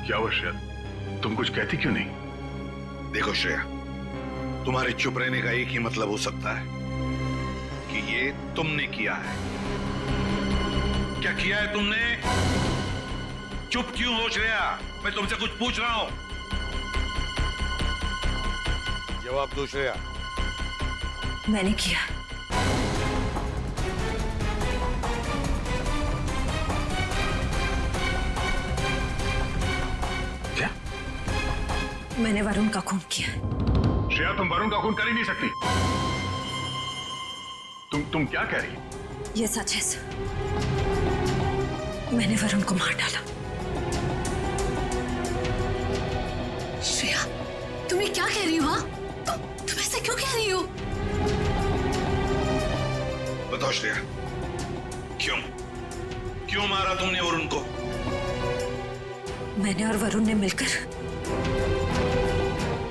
क्या हुआ श्रेया, तुम कुछ कहती क्यों नहीं? देखो श्रेया, तुम्हारे चुप रहने का एक ही मतलब हो सकता है कि ये तुमने किया है। क्या किया है तुमने? चुप क्यों हो श्रेया? मैं तुमसे कुछ पूछ रहा हूं। जवाब दो श्रेया। मैंने किया। क्या? मैंने वरुण का खून किया। श्रेया, तुम वरुण का खून कर ही नहीं सकती। तुम क्या कह रही हो? ये सच है सर। मैंने वरुण को मार डाला। श्रेया, तुम ये क्या कह रही हो? हाँ, तुम ऐसे क्यों कह रही हो? बताओ श्रेया, क्यों मारा तुमने वरुण को? मैंने और वरुण ने मिलकर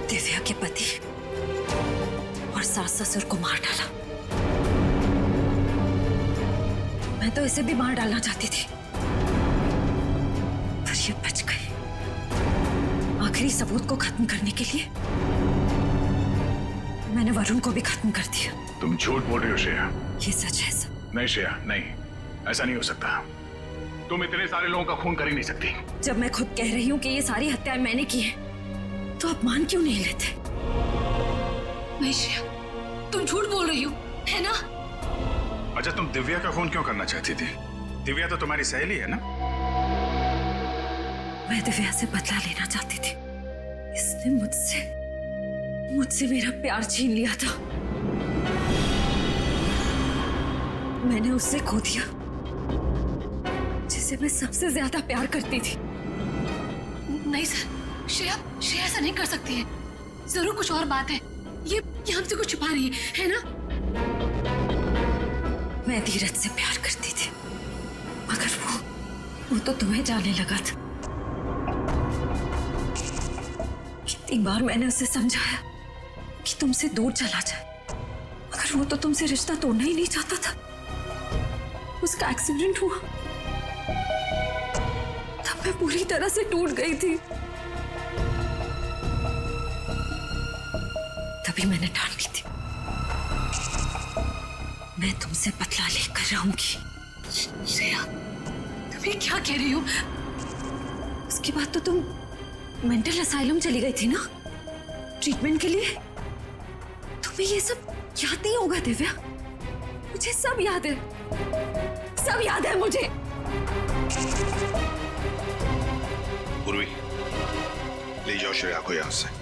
दिव्या के पति और सास ससुर को मार डाला। मैं तो इसे भी मार डालना चाहती थी, पर ये बच गई। आखिरी सबूत को खत्म करने के लिए मैंने वरुण को भी खत्म कर दिया। तुम झूठ बोल रही हो श्रेया। ये सच है सर। नहीं श्रेया, नहीं, ऐसा नहीं हो सकता। तुम इतने सारे लोगों का खून कर ही नहीं सकती। जब मैं खुद कह रही हूँ कि ये सारी हत्याएं मैंने की है, तो आप मान क्यों नहीं लेते? नहीं श्रेया, तुम झूठ बोल रही हो, है ना? अच्छा, तुम दिव्या का खून क्यों करना चाहती थी? दिव्या तो तुम्हारी सहेली है ना? मैं दिव्या से बदला लेना चाहती थी। इसने मुझसे मेरा प्यार छीन लिया था। मैंने उससे खो दिया जिसे मैं सबसे ज्यादा प्यार करती थी। नहीं सर, श्रेया ऐसा नहीं कर सकती है। जरूर कुछ और बात है। ये हमसे कुछ छुपा रही है ना? मैं धीरज से प्यार करती थी, मगर वो तो तुम्हें जाने लगा था। कितनी बार मैंने उसे समझाया कि तुमसे दूर चला जाए, मगर वो तो तुमसे रिश्ता तोड़ना ही नहीं चाहता था। उसका एक्सीडेंट हुआ, तब मैं पूरी तरह से टूट गई थी। तभी मैंने ठान ली थी, मैं तुमसे बदला लेकर रहूंगी। श्रेया, तुम ये क्या कह रही हो? उसके बाद तो तुम मेंटल असाइलम चली गई थी ना, ट्रीटमेंट के लिए। तुम्हें ये सब याद नहीं होगा दिव्या? मुझे सब याद है, सब याद है मुझे। पूर्वी, ले जाओ श्रेया को यहां से।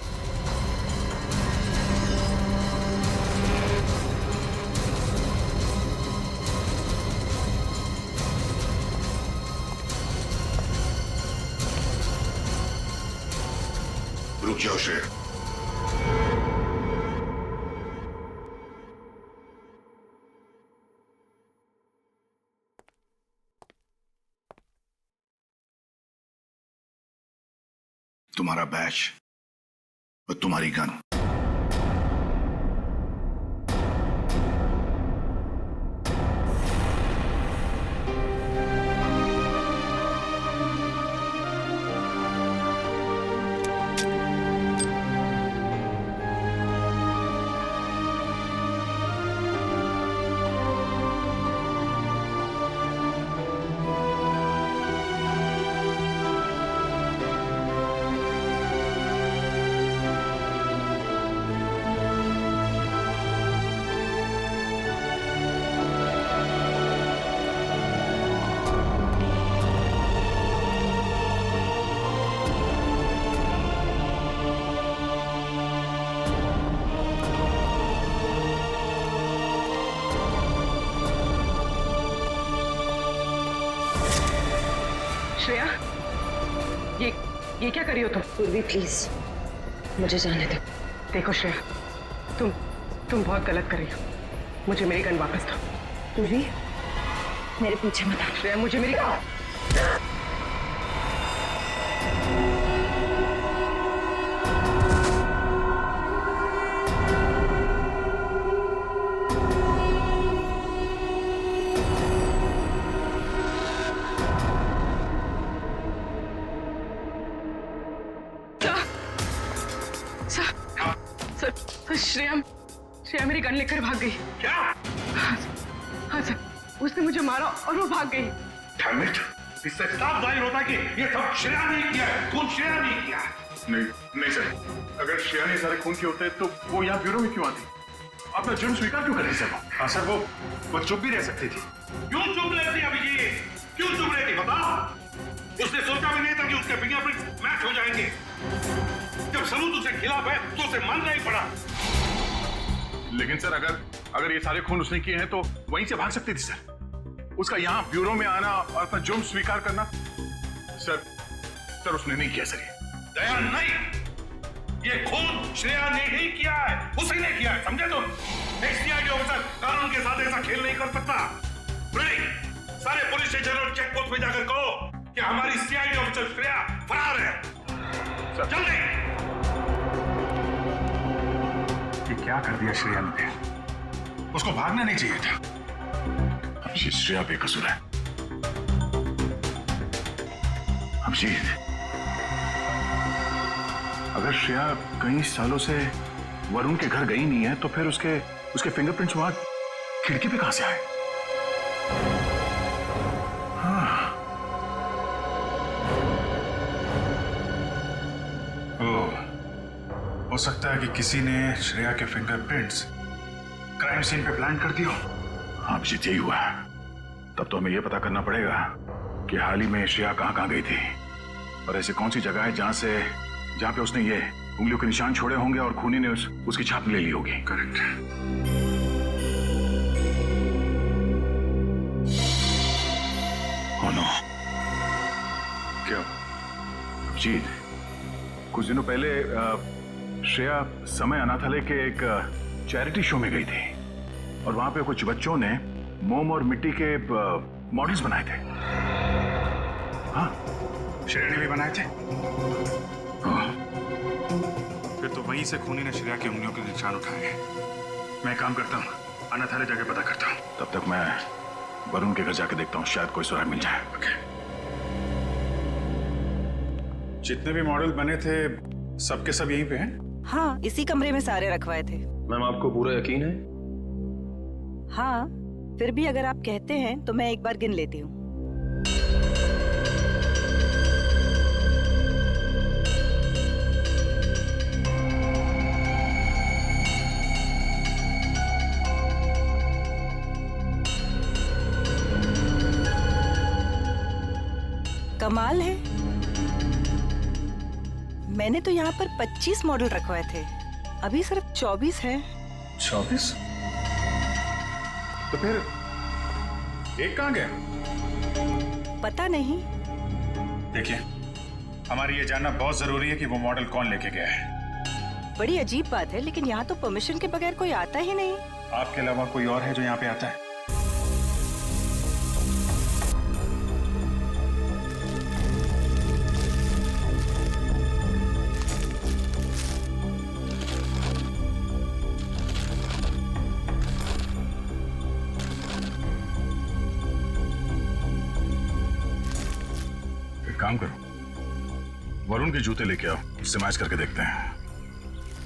रुक जाओ श्रेया। तुम्हारा बैच और तुम्हारी गन। श्रेया, ये क्या करी हो तुम? पूर्वी प्लीज मुझे जाने दो। देखो श्रेया, तुम बहुत गलत कर रही हो। मुझे मेरी गन वापस दो। पूर्वी, मेरे पीछे मत आ। श्रेया, मुझे मेरी श्रेया मेरी गन लेकर भाग गई। क्या? हाँ सर, उसने मुझे मारा और वो भाग गई। Damn it! इससे साफ जाहिर होता है कि ये सब श्रेया ने किया है, खून श्रेया ने किया है। नहीं सर, अगर श्रेया ने सारे खून किए होते तो वो यहाँ ब्यूरो में क्यों आती? अपना जुर्म स्वीकार क्यों कर रही सर? हाँ सर, वो चुप भी रह सकती थी। क्यों चुप रहती अभिजीत? क्यों चुप रहती बता? उसने सोचा भी नहीं था कि उसके फिंगरप्रिंट्स मैच हो जाएंगे। जब सबूत उसके खिलाफ है तो उसे मानना ही पड़ा। लेकिन सर, अगर ये सारे खून उसने किए हैं तो वहीं से भाग सकती थी सर। उसका यहाँ ब्यूरो में आना और अपना जुर्म स्वीकार करना, सर उसने नहीं किया सर। दया नहीं, ये खून श्रेया ने ही किया है, उसी ने किया है, समझे तुम? एक सीआईडी ऑफिसर कानून के साथ ऐसा खेल नहीं कर सकता। सारे पुलिस स्टेशन और चेक पोस्ट पे जाकर कहो कि हमारी सीआईडी ऑफिसर श्रेया फरार है। जल्दी! ये क्या कर दिया श्रेया ने? उसको भागना नहीं चाहिए था। अभिजीत, श्रेया बेकसूर है। अभिजीत, अगर श्रेया कई सालों से वरुण के घर गई नहीं है तो फिर उसके फिंगरप्रिंट्स वहां खिड़की पे कहां से आए? हाँ। हो सकता है कि किसी ने श्रेया के फिंगरप्रिंट्स क्राइम सीन पे प्लांट कर दिया। हाँ अभिजीत, यही हुआ। तब तो हमें यह पता करना पड़ेगा कि हाल ही में श्रेया कहां गई थी और ऐसी कौन सी जगह है जहां पे उसने ये उंगलियों के निशान छोड़े होंगे और खूनी ने उसकी छाप ले ली होगी। करेक्ट। Oh no. क्या अभिजीत, कुछ दिनों पहले श्रेया समय अनाथालय के एक चैरिटी शो में गई थी और वहां पे कुछ बच्चों ने मोम और मिट्टी के मॉडल्स बनाए थे। हाँ, श्रेया ने भी बनाए थे। फिर तो वहीं से खूनी ने श्रेया की उंगलियों के निशान उठाए। मैं काम करता हूँ, अनाथालय जाके पता करता हूँ। तब तक मैं वरुण के घर जाके देखता हूँ, शायद कोई सुराग मिल जाए। ओके। जितने भी मॉडल बने थे सबके सब यहीं पे हैं? हाँ, इसी कमरे में सारे रखवाए थे। मैम, आपको पूरा यकीन है? हाँ, फिर भी अगर आप कहते हैं तो मैं एक बार गिन लेती हूँ। कमाल है, मैंने तो यहाँ पर 25 मॉडल रखवाए थे, अभी सिर्फ 24 हैं। 24? तो फिर एक कहाँ गया? पता नहीं। देखिए, हमारी ये जानना बहुत जरूरी है कि वो मॉडल कौन लेके गया है। बड़ी अजीब बात है, लेकिन यहाँ तो परमिशन के बगैर कोई आता ही नहीं। आपके अलावा कोई और है जो यहाँ पे आता है? काम करो, वरुण के जूते लेके आओ, उससे मैच करके देखते हैं।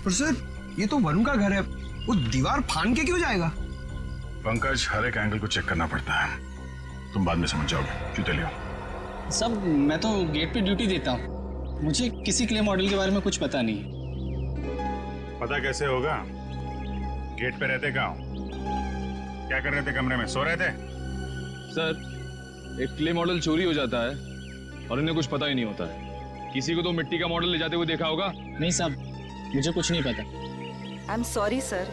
पर सर, ये तो वरुण का घर है, वो दीवार फाड़ के क्यों जाएगा? पंकज, हर एक एंगल को चेक करना पड़ता है, तुम बाद में समझ जाओगे। जूते ले आओ। सब, मैं तो गेट पे ड्यूटी देता हूँ, मुझे किसी क्ले मॉडल के बारे में कुछ पता नहीं। पता कैसे होगा? गेट पे रहते कहाँ? क्या कर रहे थे कमरे में? सो रहे थे? सर, एक क्ले मॉडल चोरी हो जाता है और इन्हें कुछ पता ही नहीं होता है। किसी को तो मिट्टी का मॉडल ले जाते हुए देखा होगा। नहीं साहब, मुझे कुछ नहीं पता। आई एम सॉरी सर,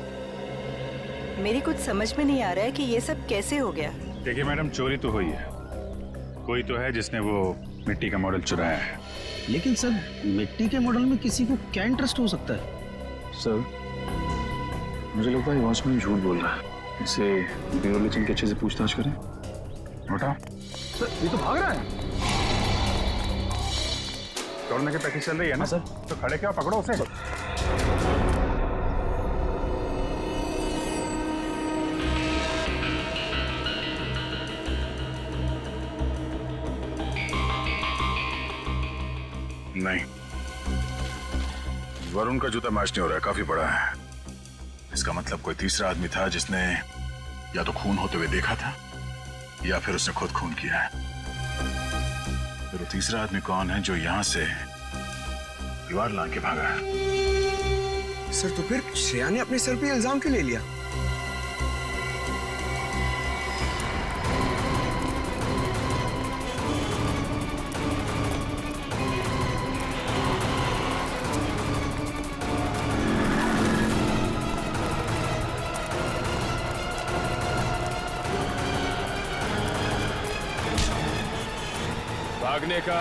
मेरी कुछ समझ में नहीं आ रहा है कि ये सब कैसे हो गया। देखिए मैडम, चोरी तो हुई है, कोई तो है जिसने वो मिट्टी का मॉडल चुराया है। लेकिन सर, मिट्टी के मॉडल में किसी को क्या इंटरेस्ट हो सकता है? सर, मुझे लगता है वॉचमैन झूठ बोल रहा है। इसे ब्यूरो ले चल के अच्छे से पूछताछ करें। बताओ सर, ये तो भाग रहा है। दौड़ने की प्रैक्टिस चल रही है ना सर? तो खड़े क्या, पकड़ो उसे। नहीं, वरुण का जूता मैच नहीं हो रहा है, काफी बड़ा है। इसका मतलब कोई तीसरा आदमी था जिसने या तो खून होते हुए देखा था या फिर उसने खुद खून किया है। फिर वो तीसरा आदमी कौन है जो यहां से दीवार लांग के भागा है? सर तो फिर श्रेया ने अपने सर पे इल्जाम क्यों ले लिया? भागने का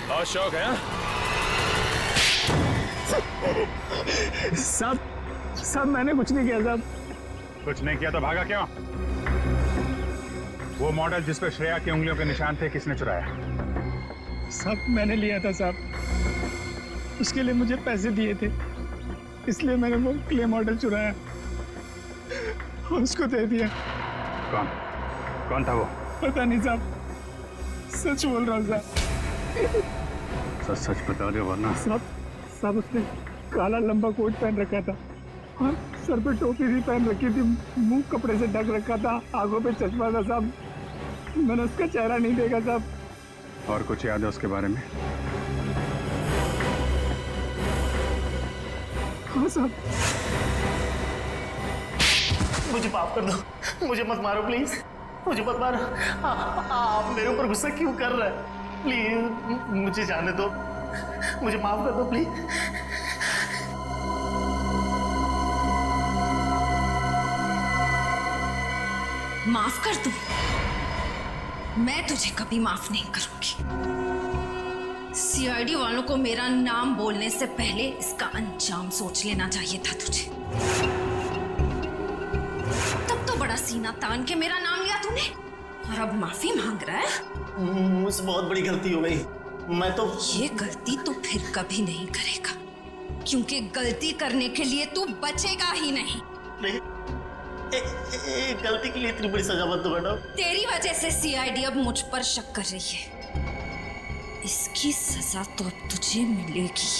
बहुत शौक है? सब मैंने कुछ नहीं किया साहब। कुछ नहीं किया तो भागा क्यों? वो मॉडल जिस पर श्रेया की उंगलियों के निशान थे किसने चुराया? सब मैंने लिया था साहब। उसके लिए मुझे पैसे दिए थे, इसलिए मैंने वो क्ले मॉडल चुराया और उसको दे दिया। कौन था वो? पता नहीं साहब, सच बोल रहा हूँ साहब। सच बता दो वरना। साहब उसने काला लंबा कोट पहन रखा था और सर पे टोपी भी पहन रखी थी, मुंह कपड़े से ढक रखा था, आंखों पे चश्मा था साहब। मैंने उसका चेहरा नहीं देखा साहब। और कुछ याद है उसके बारे में? हाँ साहब। मुझे माफ कर दो, मुझे मत मारो प्लीज, मुझे मत मारो। आप मेरे ऊपर गुस्सा क्यों कर रहे हैं? प्लीज मुझे जाने दो, मुझे माफ कर दो प्लीज। माफ कर दूं? मैं तुझे कभी माफ नहीं करूंगी। सीआईडी वालों को मेरा नाम बोलने से पहले इसका अंजाम सोच लेना चाहिए था तुझे। तब तो बड़ा सीना तान के मेरा नाम लिया तूने और अब माफी मांग रहा है? मुझसे बहुत बड़ी गलती हो गई। मैं तो ये गलती तो फिर कभी नहीं करेगा, क्योंकि गलती करने के लिए तू बचेगा ही नहीं। गलती के लिए इतनी बड़ी सजा मत दो मैडम। तेरी वजह से सीआईडी अब मुझ पर शक कर रही है। इसकी सजा तो अब तुझे मिलेगी।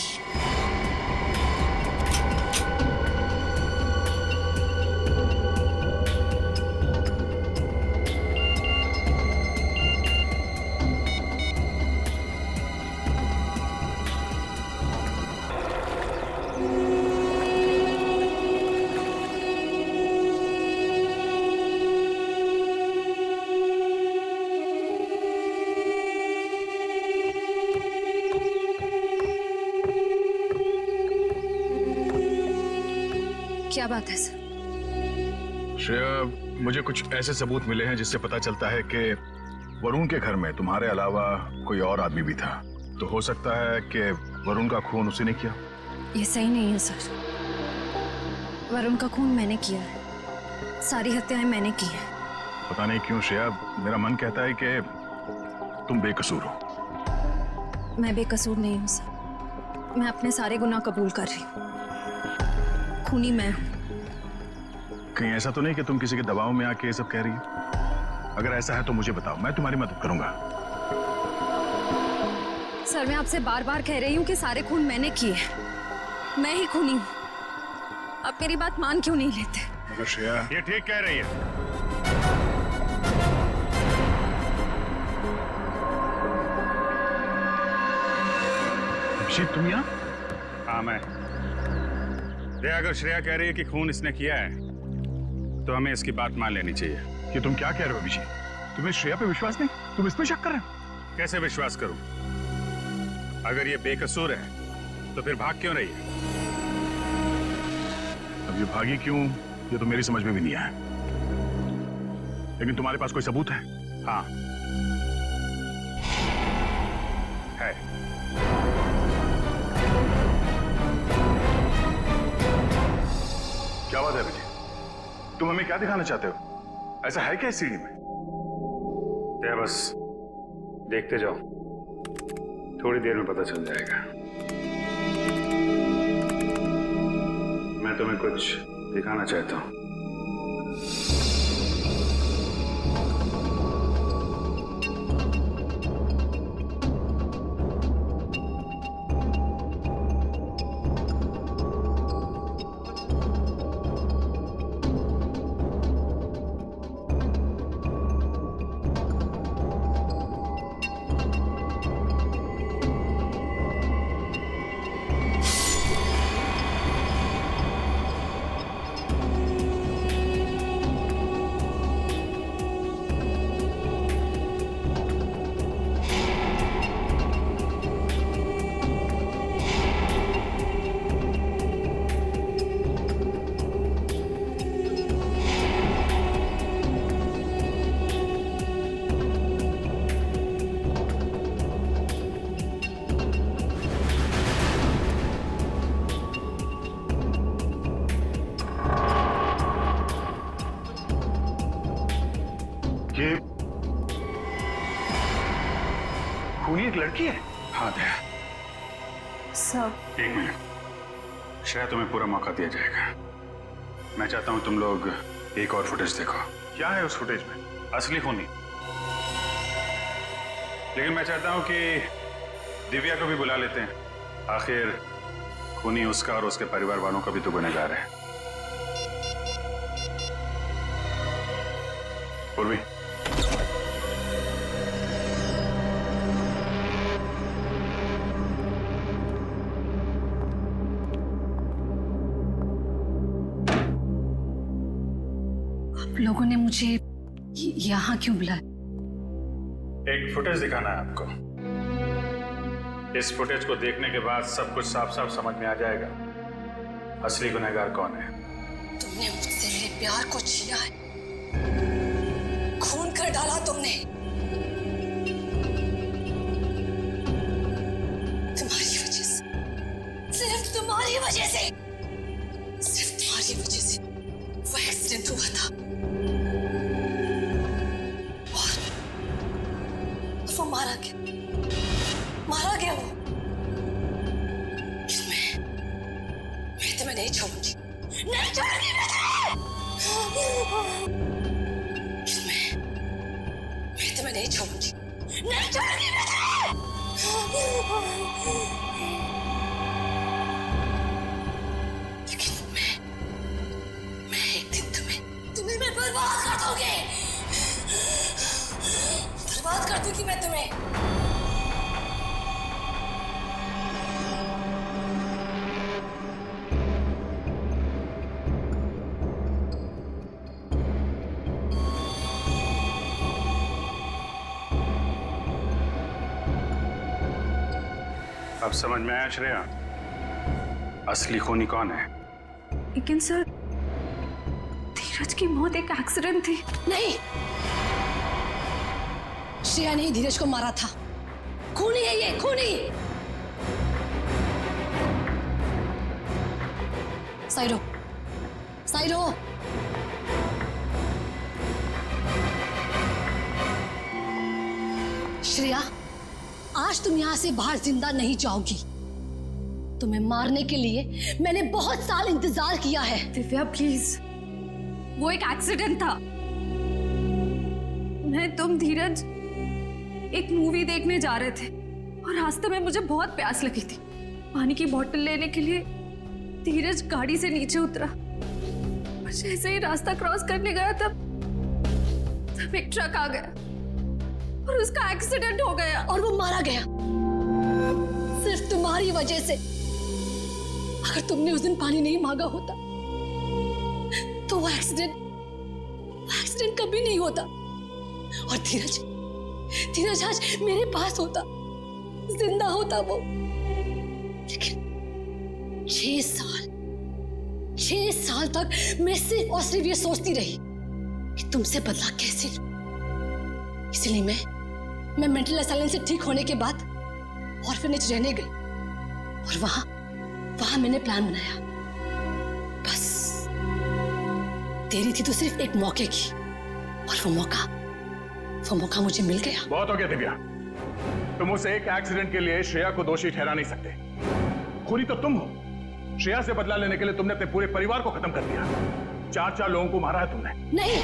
क्या बात है सर? श्रेया, मुझे कुछ ऐसे सबूत मिले हैं जिससे पता चलता है कि वरुण के घर में तुम्हारे अलावा कोई और आदमी भी था। तो हो सकता है कि वरुण का खून उसी ने किया। ये सही नहीं है सर। वरुण का खून मैंने किया है, सारी हत्याएं मैंने की हैं। पता नहीं क्यों श्रेया, मेरा मन कहता है कि तुम बेकसूर हो। मैं बेकसूर नहीं हूँ सर। मैं अपने सारे गुनाह कबूल कर रही हूँ। खूनी मैं हूँ। कहीं ऐसा तो नहीं कि तुम किसी के दबाव में आके ये सब कह रही हो? अगर ऐसा है तो मुझे बताओ, मैं तुम्हारी मदद करूंगा। सर मैं आपसे बार बार कह रही हूँ कि सारे खून मैंने किए, मैं ही खूनी हूँ। आप मेरी बात मान क्यों नहीं लेते? मगर श्रेया, ये ठीक कह रही है। अभिषेक, तुम यहाँ? हाँ मैं। अगर श्रेया कह रही है कि खून इसने किया है तो हमें इसकी बात मान लेनी चाहिए। कि तुम क्या कह रहे हो अभिषेक? तुम्हें श्रेया पे विश्वास नहीं? तुम इस पे शक कर रहे हो? कैसे विश्वास करूं? अगर ये बेकसूर है तो फिर भाग क्यों रही है? अब ये भागी क्यों, ये तो मेरी समझ में भी नहीं आया। लेकिन तुम्हारे पास कोई सबूत है? हाँ है। क्या बात है अभिषेक? तुम हमें क्या दिखाना चाहते हो? ऐसा है क्या इस सीढ़ी में? बस देखते जाओ, थोड़ी देर में पता चल जाएगा। मैं तुम्हें कुछ दिखाना चाहता हूं। खूनी एक लड़की है? हाँ दया। सर एक मिनट श्रेया, तुम्हें पूरा मौका दिया जाएगा। मैं चाहता हूं तुम लोग एक और फुटेज देखो। क्या है उस फुटेज में? असली खूनी। लेकिन मैं चाहता हूं कि दिव्या को भी बुला लेते हैं। आखिर खूनी उसका और उसके परिवार वालों का भी तो गुनहगार है। पूर्वी, आप लोगों ने मुझे यहाँ क्यों बुलाया? एक फुटेज दिखाना है आपको। इस फुटेज को देखने के बाद सब कुछ साफ साफ समझ में आ जाएगा असली गुनहगार कौन है। तुमने मुझसे मेरे प्यार को छीना है, खून कर डाला तुमने। तुम्हारी वजह से, सिर्फ तुम्हारी वजह से, सिर्फ तुम्हारी वजह से वो एक्सीडेंट हुआ था। और वो मारा गया वो। मैं तुम्हें नहीं छोड़ूंगी, नहीं छोड़ूंगी मैं तुम्हें नहीं छोड़ूंगी, नहीं छोड़ूंगी लेकिन मैं एक दिन तुम्हें मैं बर्बाद कर दूंगी, बर्बाद कर दूंगी मैं तुम्हें। अब समझ में आया श्रेया, असली खूनी कौन है? लेकिन सर, धीरज की मौत एक एक्सीडेंट थी। नहीं, श्रेया ने धीरज को मारा था। खूनी है ये, खूनी। साइरो, साइरो, श्रेया, आज तुम यहां से बाहर जिंदा नहीं जाओगी। तुम्हें मारने के लिए मैंने बहुत साल इंतजार किया है। दिव्या प्लीज, वो एक एक्सीडेंट था। मैं तुम धीरज एक मूवी देखने जा रहे थे और रास्ते में मुझे बहुत प्यास लगी थी। पानी की बोतल लेने के लिए धीरज गाड़ी से नीचे उतरा। जैसे ही रास्ता क्रॉस करने गया तब एक ट्रक आ गया और उसका एक्सीडेंट हो गया और वो मारा गया सिर्फ तुम्हारी वजह से। अगर तुमने उस दिन पानी नहीं मांगा होता तो वो एक्सीडेंट कभी नहीं होता और धीरज आज मेरे पास होता, जिंदा होता वो। लेकिन 6 साल तक मैं सिर्फ और सिर्फ ये सोचती रही कि तुमसे बदला कैसे लूं। इसलिए मैं मेंटल असाइलम से ठीक होने के बाद ऑर्फनेज रहने गई और वहां मैंने प्लान बनाया। बस देरी थी तो सिर्फ एक मौके की और वो मौका मुझे मिल गया। बहुत हो गया दिव्या, तुम उस एक एक्सीडेंट के लिए श्रेया को दोषी ठहरा नहीं सकते। खूनी तो तुम हो। श्रेया से बदला लेने के लिए तुमने अपने पूरे परिवार को खत्म कर दिया। 4 लोगों को मारा है तुमने। नहीं,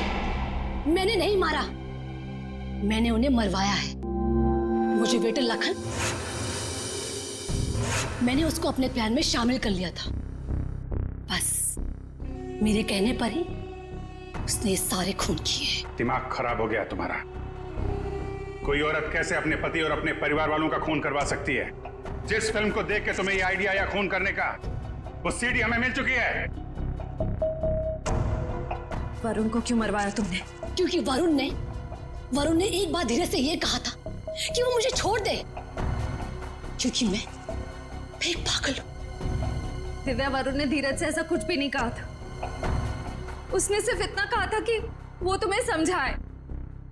मैंने नहीं मारा, मैंने उन्हें मरवाया है। मुझे वेटर लखन, मैंने उसको अपने प्लान में शामिल कर लिया था। बस मेरे कहने पर ही उसने सारे खून किए। दिमाग खराब हो गया तुम्हारा। कोई औरत कैसे अपने पति और अपने परिवार वालों का खून करवा सकती है? जिस फिल्म को देख के तुम्हें ये आइडिया आया खून करने का, वो सीडी हमें मिल चुकी है। वरुण को क्यों मरवाया तुमने? क्योंकि वरुण ने एक बार धीरज से ये कहा था कि वो मुझे छोड़ दे, क्योंकि मैं एक पागल हूं। दिव्या, वरुण ने धीरज से ऐसा कुछ भी नहीं कहा था। उसने सिर्फ इतना कहा था कि वो तुम्हें समझाए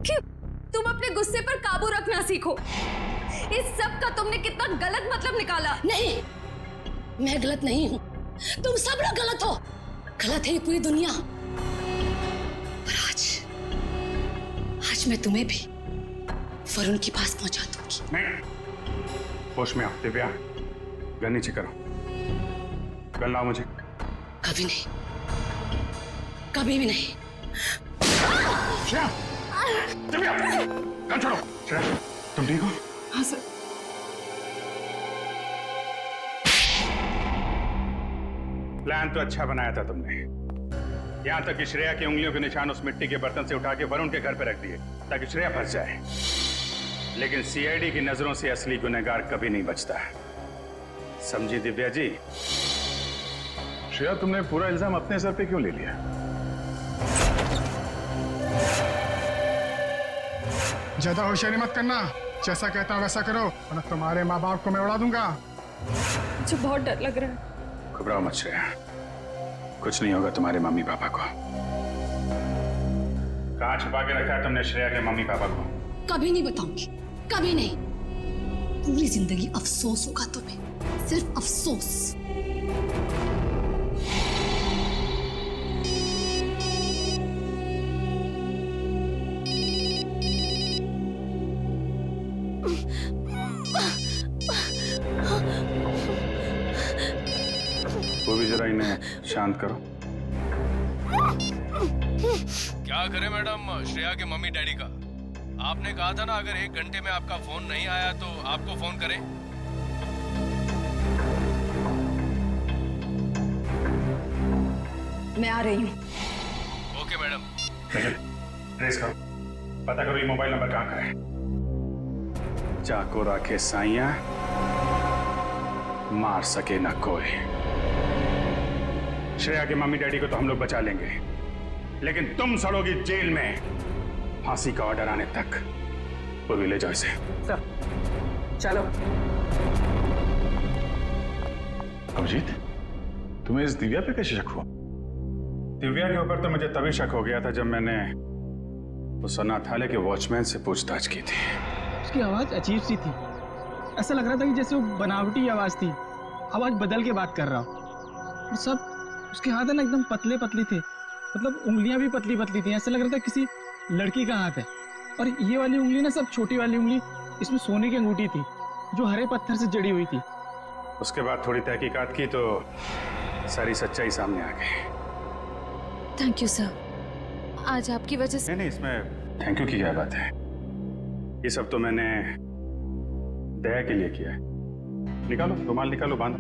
कि तुम अपने गुस्से पर काबू रखना सीखो। इस सब का तुमने कितना गलत मतलब निकाला। नहीं, मैं गलत नहीं हूं, तुम सब लोग गलत हो। गलत है ये पूरी दुनिया। पर आज मैं तुम्हें भी वरुण के पास पहुंचा दूंगी। होश में आओ दिव्या, गन नीचे करो, गन लाओ मुझे। कभी नहीं, कभी भी नहीं। श्रेया, दिव्या, गन छोड़ो। श्रेया, तुम ठीक हो? हाँ सर। प्लान तो अच्छा बनाया था तुमने, यहां तक कि श्रेया की उंगलियों के निशान उस मिट्टी के बर्तन से उठा के वरुण के घर पे रख दिए ताकि श्रेया फंस जाए। लेकिन सीआईडी की नजरों से असली गुनहगार कभी नहीं बचता, समझी दिव्या जी? श्रेया, तुमने पूरा इल्जाम अपने सर पे क्यों ले लिया? ज्यादा होशियारी मत करना, जैसा कहता हूं वैसा करो वरना तुम्हारे माँ बाप को मैं उड़ा दूंगा। मुझे बहुत डर लग रहा है। घबराओ मत श्रेया, कुछ नहीं होगा तुम्हारे मम्मी पापा को। कहाँ छुपा के रखा है तुमने श्रेया के मम्मी पापा को? कभी नहीं बताऊंगी, कभी नहीं। पूरी जिंदगी अफसोस होगा तुम्हें, सिर्फ अफसोस। वो भी जरा इन्हें शांत करो। क्या करें मैडम, श्रेया के मम्मी डैडी का? आपने कहा था ना अगर 1 घंटे में आपका फोन नहीं आया तो आपको फोन करें। मैं आ रही हूँ। Okay madam. ट्रेस करो, पता करो ये मोबाइल नंबर कहाँ का है। चाको राखे साइया, मार सके ना कोई। श्रेया के मम्मी डैडी को तो हम लोग बचा लेंगे, लेकिन तुम सड़ोगी जेल में, फांसी का ऑर्डर आने तक। वो भी ले जाओ इसे। सर चलो। अभिजीत, तुम्हें इस दिव्या पे कैसे शक हुआ? दिव्या के ऊपर तो मुझे तभी शक हो गया था जब मैंने उस अनाथालय के वॉचमैन से पूछताछ की थी। उसकी आवाज अजीब सी थी, ऐसा लग रहा था कि जैसे वो बनावटी आवाज थी, आवाज बदल के बात कर रहा हो। और सब उसके हाथ है ना एकदम पतले पतले थे, मतलब उंगलियां भी पतली पतली थी, ऐसा लग रहा था किसी लड़की का हाथ है। और ये वाली उंगली ना, सब छोटी वाली उंगली, इसमें सोने की अंगूठी थी जो हरे पत्थर से जड़ी हुई थी। उसके बाद थोड़ी तहकीकात की तो सारी सच्चाई सामने आ गई। थैंक यू सर, आज आपकी वजह से। नहीं, इसमें थैंक यू की क्या बात है? ये सब तो मैंने दया के लिए किया है। निकालो रुमाल, निकालो, बांधो।